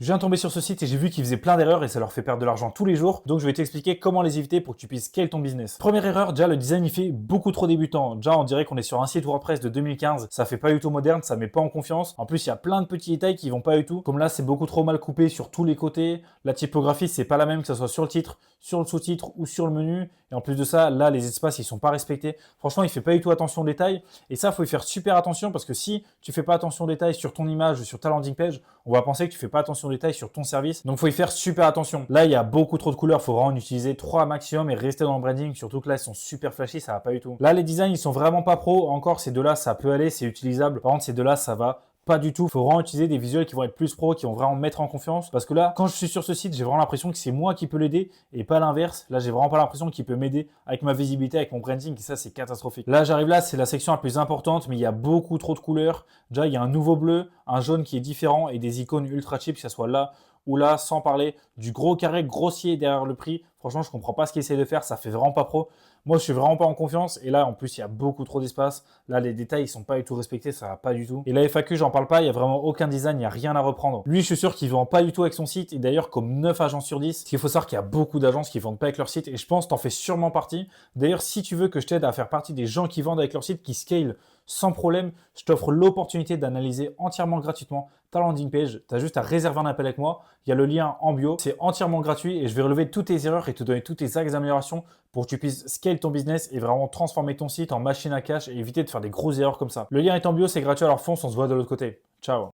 Je viens de tomber sur ce site et j'ai vu qu'ils faisaient plein d'erreurs et ça leur fait perdre de l'argent tous les jours. Donc je vais t'expliquer comment les éviter pour que tu puisses scale ton business. Première erreur, déjà le design il fait beaucoup trop débutant. Déjà on dirait qu'on est sur un site WordPress de 2015, ça fait pas du tout moderne, ça met pas en confiance. En plus il y a plein de petits détails qui vont pas du tout. Comme là c'est beaucoup trop mal coupé sur tous les côtés. La typographie c'est pas la même que ce soit sur le titre, sur le sous-titre ou sur le menu. Et en plus de ça, là les espaces ils sont pas respectés. Franchement il fait pas du tout attention aux détails. Et ça faut y faire super attention parce que si tu fais pas attention aux détails sur ton image, sur ta landing page, on va penser que tu fais pas attention aux détails sur ton service. Donc, il faut y faire super attention. Là, il y a beaucoup trop de couleurs. Il faut vraiment en utiliser 3 maximum et rester dans le branding. Surtout que là, ils sont super flashy. Ça va pas du tout. Là, les designs, ils sont vraiment pas pro. Encore, ces deux-là, ça peut aller. C'est utilisable. Par contre, ces deux-là, ça va pas du tout. Il faut vraiment utiliser des visuels qui vont être plus pro, qui vont vraiment mettre en confiance. Parce que là, quand je suis sur ce site, j'ai vraiment l'impression que c'est moi qui peux l'aider et pas l'inverse. Là, j'ai vraiment pas l'impression qu'il peut m'aider avec ma visibilité, avec mon branding. Et ça, c'est catastrophique. Là, j'arrive là, c'est la section la plus importante, mais il y a beaucoup trop de couleurs. Déjà, il y a un nouveau bleu, un jaune qui est différent et des icônes ultra cheap, que ce soit là ou là, sans parler du gros carré grossier derrière le prix. Franchement, je comprends pas ce qu'ils essaient de faire. Ça fait vraiment pas pro. Moi, je suis vraiment pas en confiance. Et là, en plus, il y a beaucoup trop d'espace. Là, les détails, ils sont pas du tout respectés. Ça va pas du tout. Et la FAQ, j'en parle pas. Il y a vraiment aucun design. Il y a rien à reprendre. Lui, je suis sûr qu'il vend pas du tout avec son site. Et d'ailleurs, comme 9 agences sur 10, il faut savoir qu'il y a beaucoup d'agences qui vendent pas avec leur site. Et je pense que t'en fais sûrement partie. D'ailleurs, si tu veux que je t'aide à faire partie des gens qui vendent avec leur site, qui scale sans problème, je t'offre l'opportunité d'analyser entièrement gratuitement ta landing page. Tu as juste à réserver un appel avec moi. Il y a le lien en bio. C'est entièrement gratuit et je vais relever toutes tes erreurs et te donner toutes tes axes d'amélioration pour que tu puisses scale ton business et vraiment transformer ton site en machine à cash et éviter de faire des grosses erreurs comme ça. Le lien est en bio, c'est gratuit, alors fonce, on se voit de l'autre côté. Ciao.